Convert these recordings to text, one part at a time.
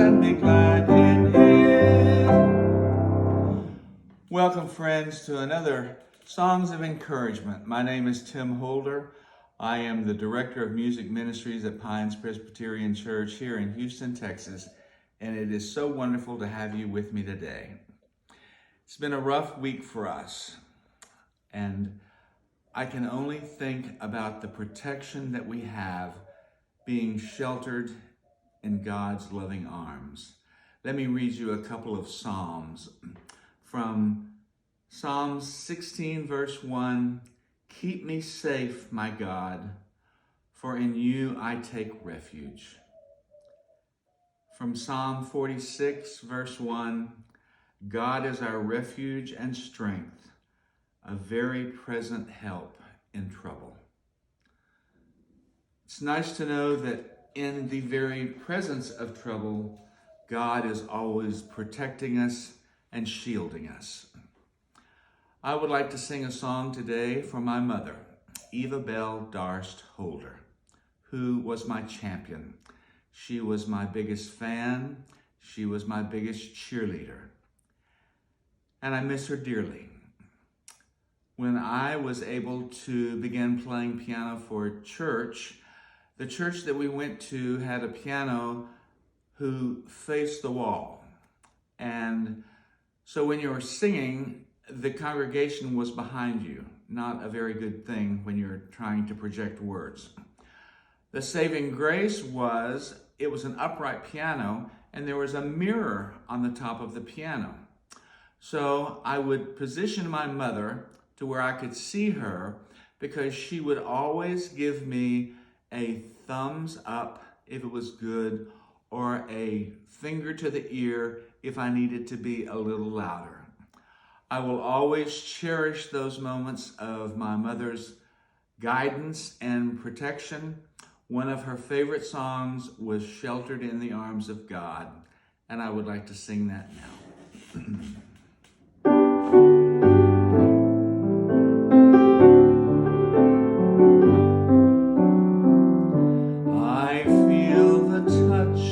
and be glad in it. Welcome, friends, to another Songs of Encouragement. My name is Tim Holder. I am the Director of Music Ministries at Pines Presbyterian Church here in Houston, Texas, and it is so wonderful to have you with me today. It's been a rough week for us, and I can only think about the protection that we have being sheltered in God's loving arms. Let me read you a couple of Psalms. From Psalms 16, verse 1, "Keep me safe, my God, for in you I take refuge." From Psalm 46, verse 1, "God is our refuge and strength, a very present help in trouble." It's nice to know that in the very presence of trouble, God is always protecting us and shielding us. I would like to sing a song today for my mother, Eva Bell Darst Holder, who was my champion. She was my biggest fan. She was my biggest cheerleader. And I miss her dearly. When I was able to begin playing piano for church, the church that we went to had a piano who faced the wall. And so when you were singing, the congregation was behind you. Not a very good thing when you're trying to project words. The saving grace was, it was an upright piano and there was a mirror on the top of the piano. So I would position my mother to where I could see her, because she would always give me a thumbs up if it was good, or a finger to the ear if I needed to be a little louder. I will always cherish those moments of my mother's guidance and protection. One of her favorite songs was "Sheltered in the Arms of God," and I would like to sing that now. I feel the touch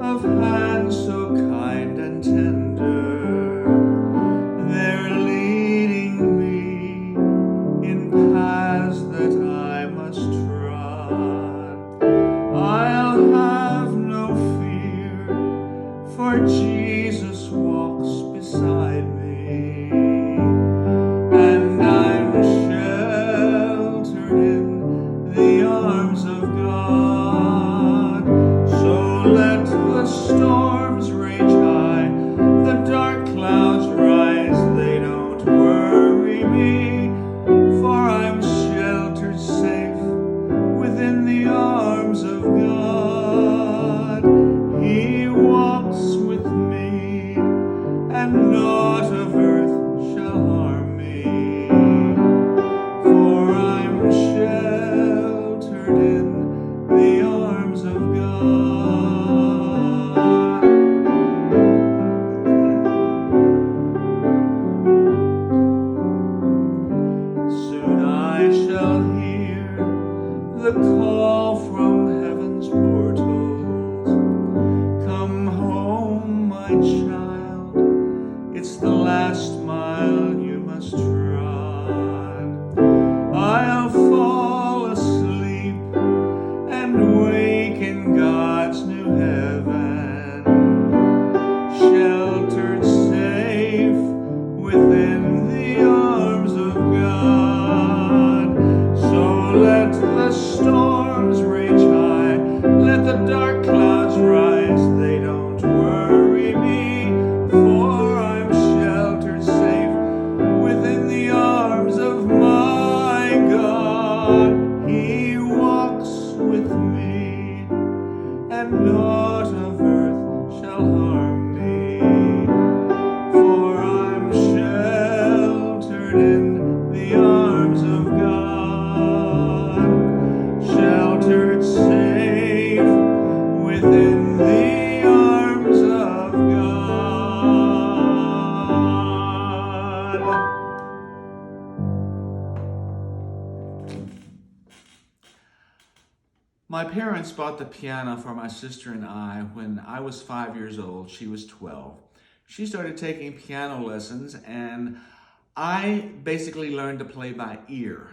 of hands so kind and tender. They're leading me in paths that I must trod. I'll have no fear, for Jesus walks beside me, and I'm sheltered in the arms of God. So let the storms rage high, the dark clouds rise, they don't worry me, for I'm sheltered safe within the arms of God. He walks with me, and naught of earth shall harm me, for I'm sheltered in the arms of God. Soon I shall hear the call from heaven's portals. Come home, my child, it's the last mile you must trod. I'll fall asleep and wake in God's new heaven, sheltered safe within the arms of God. So let the storms rage high, let the dark clouds rise, they don't worry me, for I'm sheltered safe within the arms of my God. He walks with me, and naught of earth shall harm me, for I'm sheltered in the arms of God, sheltered safe within the arms of God. My parents parents bought the piano for my sister and I when I was 5 years old. She was 12. She started taking piano lessons, and I basically learned to play by ear.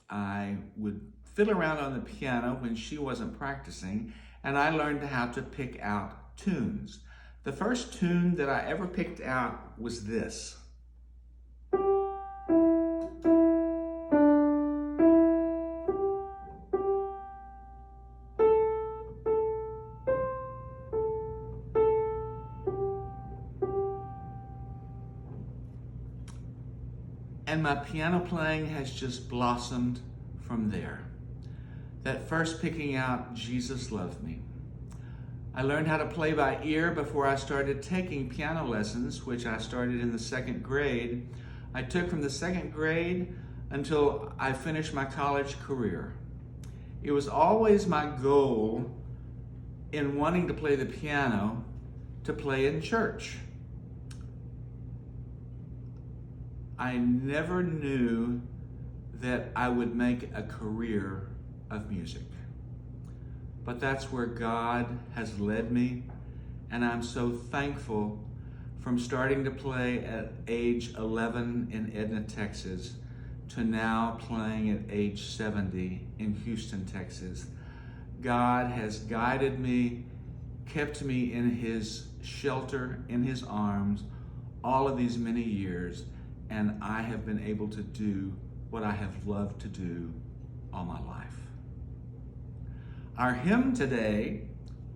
I would fiddle around on the piano when she wasn't practicing, and I learned how to pick out tunes. The first tune that I ever picked out was this. And my piano playing has just blossomed from there. That first picking out, Jesus Loved Me. I learned how to play by ear before I started taking piano lessons, which I started in the 2nd grade. I took from the 2nd grade until I finished my college career. It was always my goal in wanting to play the piano to play in church. I never knew that I would make a career of music. But that's where God has led me, and I'm so thankful from starting to play at age 11 in Edna, Texas, to now playing at age 70 in Houston, Texas. God has guided me, kept me in His shelter, in His arms, all of these many years, and I have been able to do what I have loved to do all my life. Our hymn today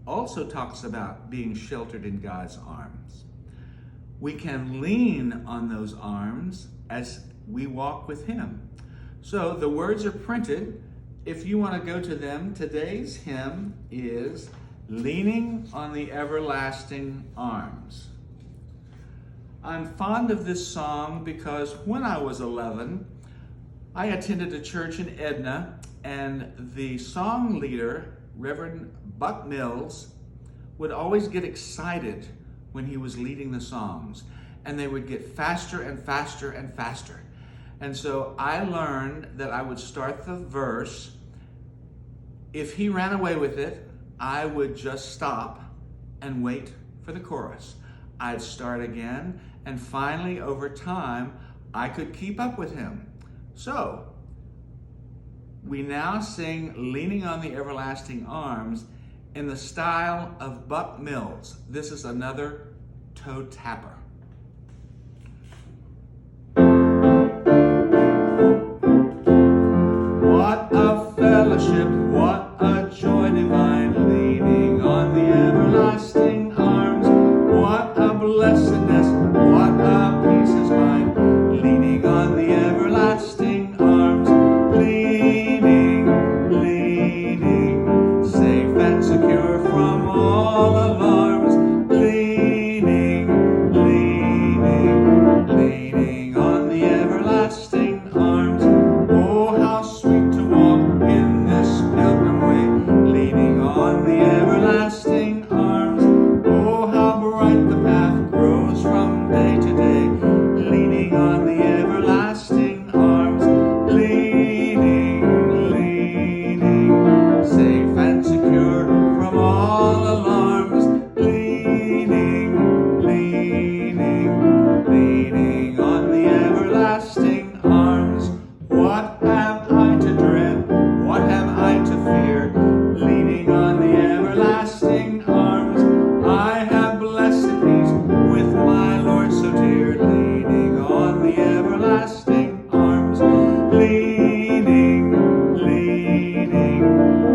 also talks about being sheltered in God's arms. We can lean on those arms as we walk with Him. So the words are printed. If you want to go to them, today's hymn is Leaning on the Everlasting Arms. I'm fond of this song because when I was 11, I attended a church in Edna, and the song leader, Reverend Buck Mills, would always get excited when he was leading the songs, and they would get faster and faster and faster. And so I learned that I would start the verse. If he ran away with it, I would just stop and wait for the chorus. I'd start again, and finally, over time, I could keep up with him. So, we now sing Leaning on the Everlasting Arms in the style of Buck Mills. This is another toe tapper. What a fellowship, what a joy divine, leaning on the everlasting arms. What a blessedness, what a peace is mine, leaning on the everlasting arms. Leaning, leaning, safe and secure from all alarms. Leaning, leaning, leaning on the everlasting arms. Oh, how sweet to walk in this pilgrim way, leaning on the everlasting arms. Oh, how bright the path grows from day to day, leaning on the everlasting arms. Leaning, leaning, safe and secure from all alarms. Leaning, leaning, leaning on the everlasting arms. What have I to dread? What have I to fear? Leaning on the everlasting arms. I have blessed peace with my Lord so dear, leaning on the everlasting arms. Leaning, leaning,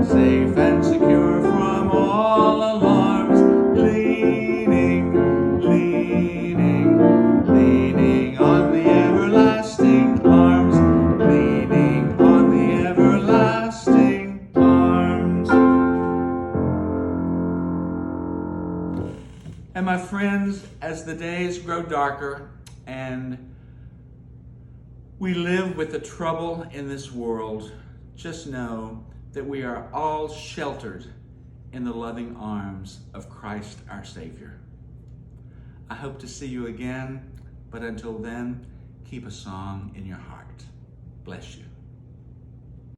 safe and secure from all alarms. Leaning, leaning, leaning on the everlasting arms. Leaning on the everlasting arms. And my friends, as the days grow darker and we live with the trouble in this world, just know that we are all sheltered in the loving arms of Christ our Savior. I hope to see you again, but until then, keep a song in your heart. Bless you.